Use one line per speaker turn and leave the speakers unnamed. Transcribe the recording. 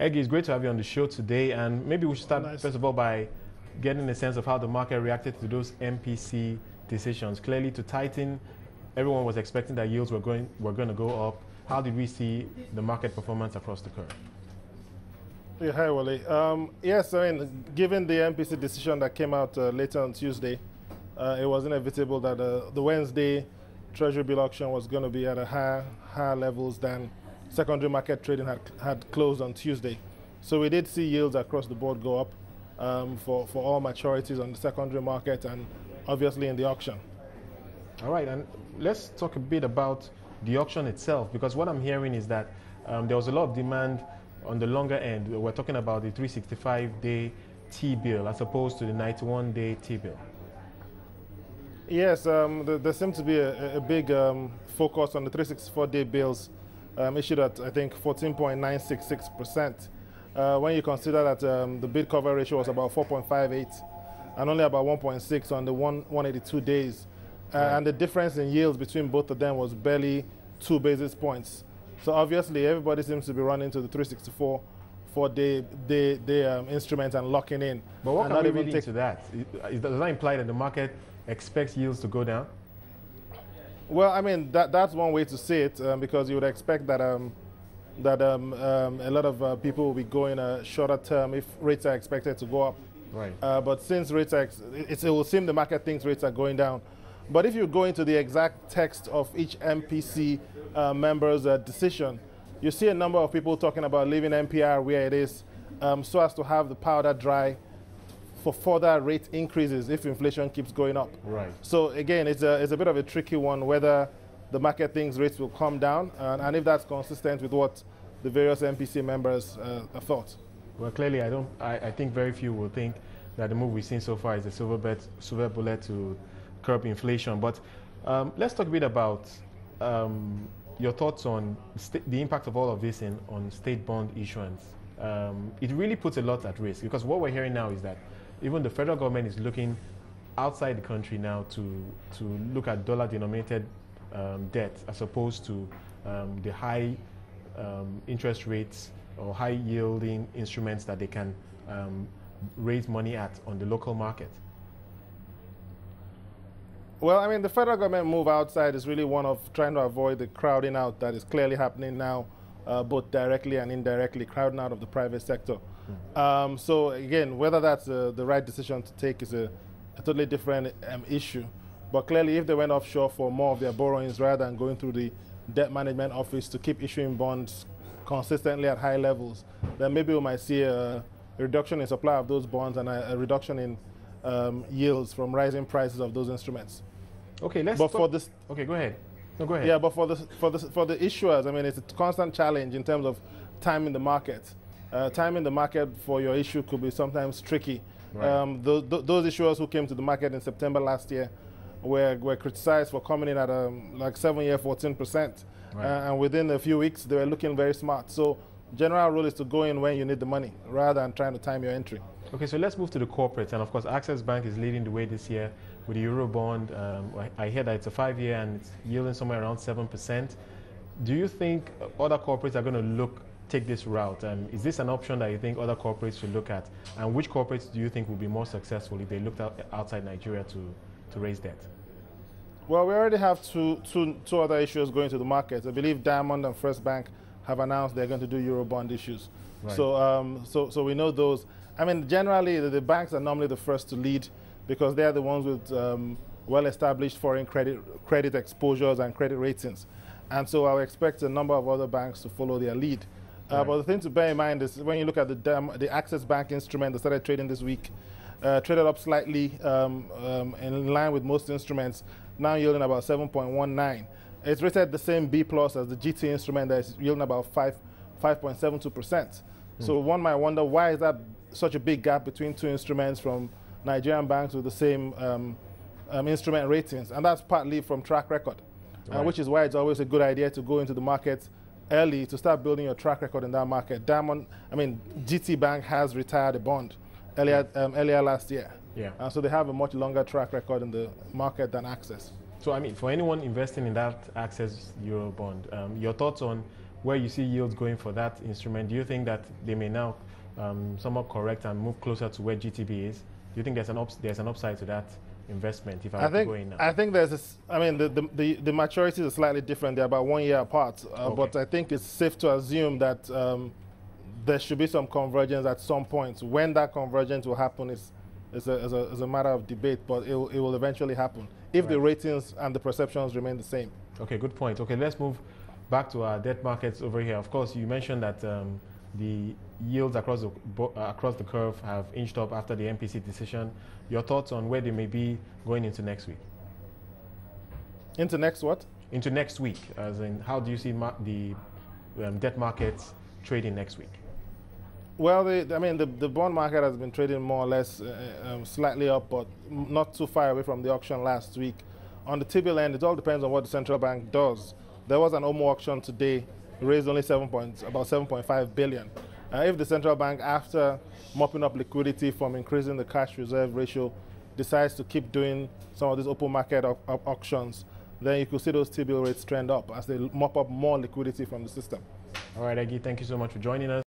Egie, it's great to have you on the show today, and maybe we should start first of all by getting a sense of how the market reacted to those MPC decisions. Clearly, to tighten, everyone was expecting that yields were going to go up. How did we see the market performance across the curve?
Yeah, hi, Wole. Yes, I mean, given the MPC decision that came out later on Tuesday, it was inevitable that the Wednesday Treasury bill auction was going to be at a higher levels than secondary market trading had closed on Tuesday. So we did see yields across the board go up for all maturities on the secondary market and obviously in the auction.
All right, and let's talk a bit about the auction itself, because what I'm hearing is that there was a lot of demand on the longer end. We're talking about the 365-day T-bill as opposed to the 91-day T-bill.
Yes, there seemed to be a big focus on the 364-day bills issued at, I think, 14.966%. When you consider that the bid cover ratio was about 4.58 and only about 1.6 on the 182 days.
Right.
And the difference in yields between both of them was barely 2 basis points. So obviously, everybody seems to be running to the 364-day instrument and locking in.
But what can we read into that? Does that imply that the market expects yields to go down?
Well, I mean, that's one way to see it, because you would expect that a lot of people will be going a shorter term if rates are expected to go up.
Right.
But since rates are, it will seem the market thinks rates are going down. But if you go into the exact text of each MPC member's decision, you see a number of people talking about leaving MPR where it is so as to have the powder dry for further rate increases if inflation keeps going up.
Right.
So again, it's a bit of a tricky one whether the market thinks rates will come down and if that's consistent with what the various MPC members thought.
Well, clearly, I think very few will think that the move we've seen so far is a silver bullet to curb inflation. But let's talk a bit about your thoughts on the impact of all of this on state bond issuance. It really puts a lot at risk, because what we're hearing now is that even the federal government is looking outside the country now to look at dollar-denominated debt as opposed to the high interest rates or high-yielding instruments that they can raise money at on the local market.
Well, I mean, the federal government move outside is really one of trying to avoid the crowding out that is clearly happening now, both directly and indirectly, crowding out of the private sector. So again, whether that's the right decision to take is a totally different issue. But clearly, if they went offshore for more of their borrowings rather than going through the debt management office to keep issuing bonds consistently at high levels, then maybe we might see a reduction in supply of those bonds and a reduction in yields from rising prices of those instruments.
Okay, let's.
But for this,
okay, go ahead. No, go ahead.
Yeah, but for the issuers, I mean, it's a constant challenge in terms of timing the market. Timing the market for your issue could be sometimes tricky.
Right.
Those issuers who came to the market in September last year were criticized for coming in at like 7-year 14%,
right.
And within a few weeks they were looking very smart. So general rule is to go in when you need the money rather than trying to time your entry.
Okay, so let's move to the corporates, and of course Access Bank is leading the way this year with the Eurobond. I hear that it's a 5-year and it's yielding somewhere around 7%. Do you think other corporates are going to take this route? Is this an option that you think other corporates should look at? And which corporates do you think will be more successful if they looked outside Nigeria to raise debt?
Well, we already have two other issues going to the market. I believe Diamond and First Bank have announced they're going to do Eurobond issues. Right. So we know those. I mean, generally, the banks are normally the first to lead because they're the ones with well-established foreign credit exposures and credit ratings. And so I would expect a number of other banks to follow their lead. Right. But the thing to bear in mind is when you look at the Access Bank instrument that started trading this week, traded up slightly in line with most instruments, now yielding about 7.19. It's rated the same B plus as the GT instrument that is yielding about 5.72%. So one might wonder, why is that such a big gap between two instruments from Nigerian banks with the same instrument ratings? And that's partly from track record, right. Which is why it's always a good idea to go into the market early to start building your track record in that market. GT Bank has retired a bond earlier last year.
Yeah.
So they have a much longer track record in the market than Access.
So I mean, for anyone investing in that Access Eurobond, your thoughts on where you see yields going for that instrument, do you think that they may now somewhat correct and move closer to where GTB is? Do you think there's an upside to that investment if I were to go in now?
I think I mean, the maturities are slightly different. They're about 1 year apart.
Okay.
But I think it's safe to assume that there should be some convergence at some point. When that convergence will happen is a matter of debate, but it will eventually happen if the ratings and the perceptions remain the same.
Okay, good point. Okay, let's move back to our debt markets over here. Of course, you mentioned that the yields across the curve have inched up after the MPC decision. Your thoughts on where they may be going into next week?
Into next what?
Into next week, as in how do you see the debt markets trading next week?
Well, the bond market has been trading more or less slightly up, but not too far away from the auction last week. On the T-bill end, it all depends on what the central bank does. There was an OMO auction today, raised only about 7.5 billion. If the central bank, after mopping up liquidity from increasing the cash reserve ratio, decides to keep doing some of these open market auctions, then you could see those T-bill rates trend up as they mop up more liquidity from the system.
All right, Egie, thank you so much for joining us.